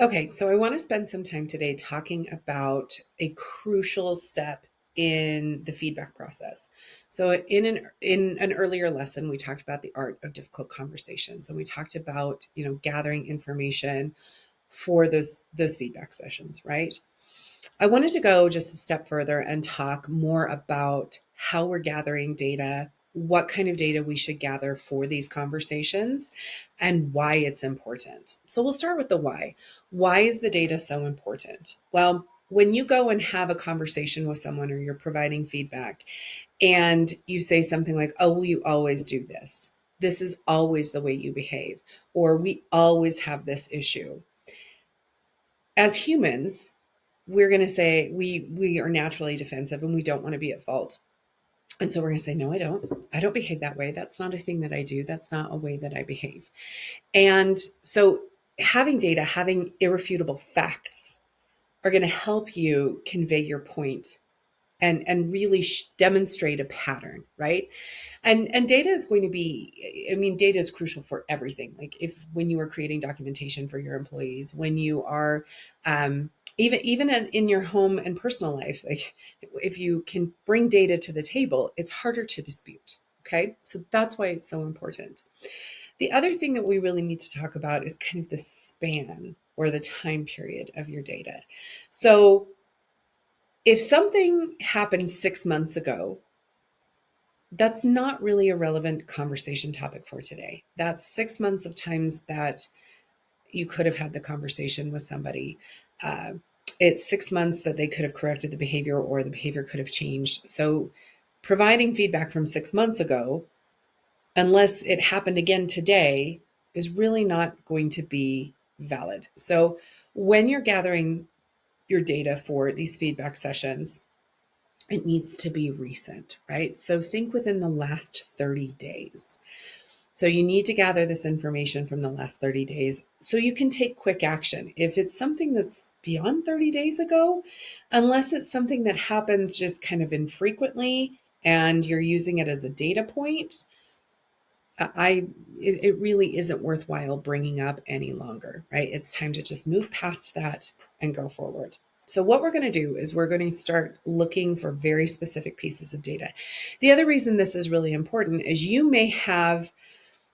Okay, so I want to spend some time today talking about a crucial step in the feedback process. So in an earlier lesson, we talked about the art of difficult conversations, and we talked about gathering information for those feedback sessions, right? I wanted to go just a step further and talk more about how we're gathering data, what kind of data we should gather for these conversations, and why it's important. So we'll start with the why. Why is the data so important? Well, when you go and have a conversation with someone or you're providing feedback and you say something like, oh, well, you always do this. This is always the way you behave, or we always have this issue. As humans, we're going to say we are naturally defensive and we don't want to be at fault. And so we're going to say, no, I don't behave that way. That's not a thing that I do. That's not a way that I behave. And so having data, having irrefutable facts are going to help you convey your point and really demonstrate a pattern, right? And data is going to be, I mean, data is crucial for everything. Like if when you are creating documentation for your employees, when you are even in your home and personal life, like if you can bring data to the table, it's harder to dispute. Okay, so that's why it's so important. The other thing that we really need to talk about is kind of the span or the time period of your data. So if something happened 6 months ago, that's not really a relevant conversation topic for today. That's 6 months of times that you could have had the conversation with somebody. Uh, it's 6 months that they could have corrected the behavior or the behavior could have changed. So, providing feedback from 6 months ago, unless it happened again today, is really not going to be valid. So, when you're gathering your data for these feedback sessions, it needs to be recent, right? So think within the last 30 days. So you need to gather this information from the last 30 days so you can take quick action. If it's something that's beyond 30 days ago, unless it's something that happens just kind of infrequently and you're using it as a data point, it really isn't worthwhile bringing up any longer, right? It's time to just move past that and go forward. So what we're going to do is we're going to start looking for very specific pieces of data. The other reason this is really important is you may have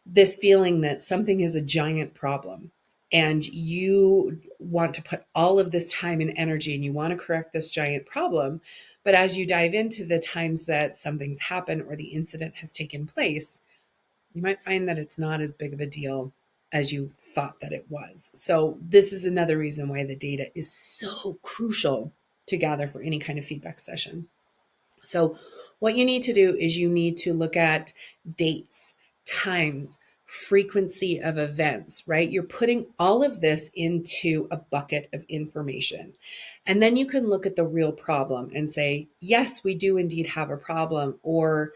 this feeling that something is a giant problem and you want to put all of this time and energy and you want to correct this giant problem. But as you dive into the times that something's happened or the incident has taken place, you might find that it's not as big of a deal as you thought that it was. So, this is another reason why the data is so crucial to gather for any kind of feedback session. So, what you need to do is you need to look at dates, times, frequency of events, right? You're putting all of this into a bucket of information. And then you can look at the real problem and say, yes, we do indeed have a problem, or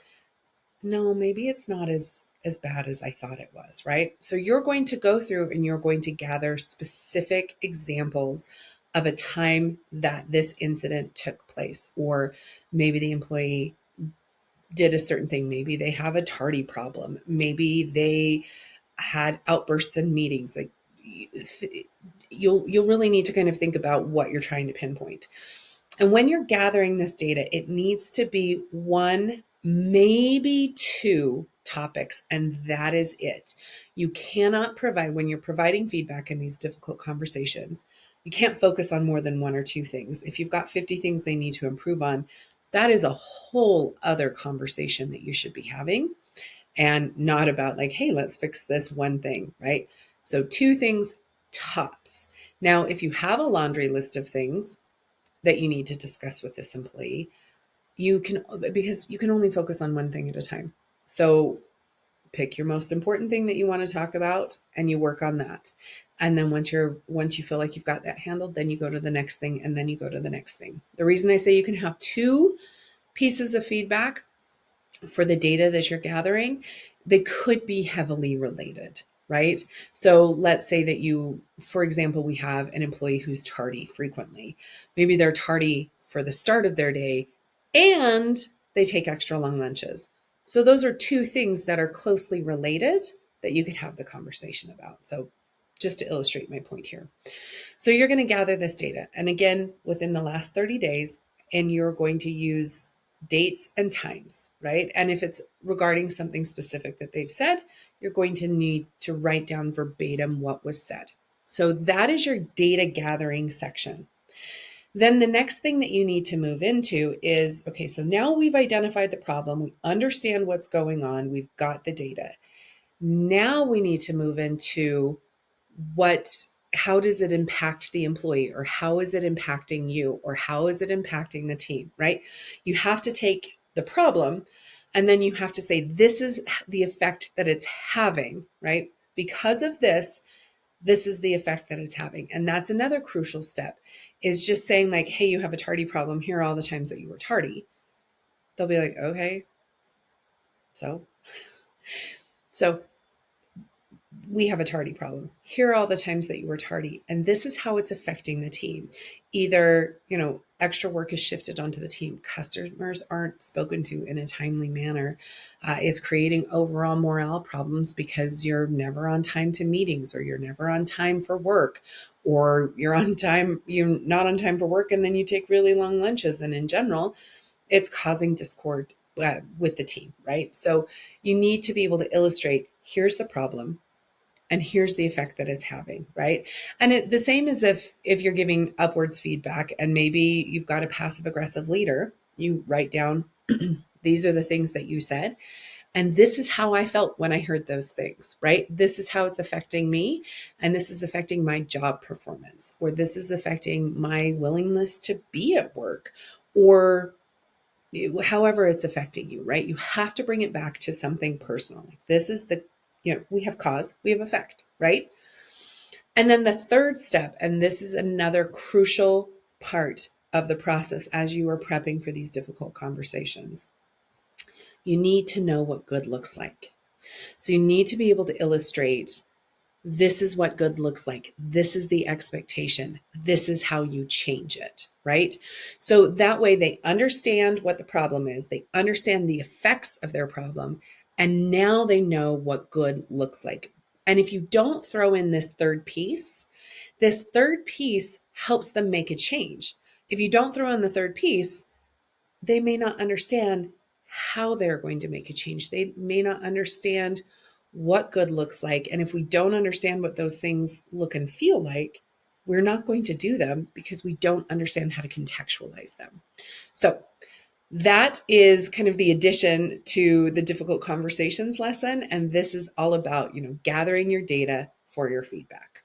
no, maybe it's not as bad as I thought it was, right? So you're going to go through and you're going to gather specific examples of a time that this incident took place, or maybe the employee did a certain thing. Maybe they have a tardy problem. Maybe they had outbursts in meetings. Like you'll really need to kind of think about what you're trying to pinpoint. And when you're gathering this data, it needs to be one, maybe two topics, and that is it. You cannot provide, when you're providing feedback in these difficult conversations, you can't focus on more than one or two things. If you've got 50 things they need to improve on, that is a whole other conversation that you should be having, and not about like, hey, let's fix this one thing, right? So, two things tops. Now, if you have a laundry list of things that you need to discuss with this employee, you can, because you can only focus on one thing at a time. So pick your most important thing that you want to talk about and you work on that. And then once you feel like you've got that handled, then you go to the next thing and then you go to the next thing. The reason I say you can have two pieces of feedback for the data that you're gathering, they could be heavily related, right? So let's say that you, for example, we have an employee who's tardy frequently. Maybe they're tardy for the start of their day and they take extra long lunches. So those are two things that are closely related that you could have the conversation about. So just to illustrate my point here. So you're going to gather this data. And again, within the last 30 days, and you're going to use dates and times, right? And if it's regarding something specific that they've said, you're going to need to write down verbatim what was said. So that is your data gathering section. Then the next thing that you need to move into is, okay, so now we've identified the problem, we understand what's going on, we've got the data. Now we need to move into how does it impact the employee, or how is it impacting you, or how is it impacting the team, right? You have to take the problem and then you have to say, this is the effect that it's having, right? Because of this is the effect that it's having. And that's another crucial step, is just saying like, hey, you have a tardy problem. Here are all the times that you were tardy. They'll be like, okay, so we have a tardy problem. Here are all the times that you were tardy. And this is how it's affecting the team. Either, extra work is shifted onto the team. Customers aren't spoken to in a timely manner. It's creating overall morale problems because you're never on time to meetings, or you're never on time for work, or you're not on time for work, and then you take really long lunches. And in general, it's causing discord with the team, right? So you need to be able to illustrate, here's the problem, and here's the effect that it's having, right? And the same as if you're giving upwards feedback and maybe you've got a passive aggressive leader, you write down, these are the things that you said, and this is how I felt when I heard those things, right? This is how it's affecting me, and this is affecting my job performance, or this is affecting my willingness to be at work, or however it's affecting you, right? You have to bring it back to something personal. Like, this is we have cause, we have effect, right? And then the third step, and this is another crucial part of the process as you are prepping for these difficult conversations, you need to know what good looks like. So you need to be able to illustrate, this is what good looks like. This is the expectation. This is how you change it, right? So that way they understand what the problem is. They understand the effects of their problem. And now they know what good looks like. And if you don't throw in this third piece helps them make a change. If you don't throw in the third piece, they may not understand how they're going to make a change. They may not understand what good looks like. And if we don't understand what those things look and feel like, we're not going to do them because we don't understand how to contextualize them. So that is kind of the addition to the difficult conversations lesson. And this is all about, gathering your data for your feedback.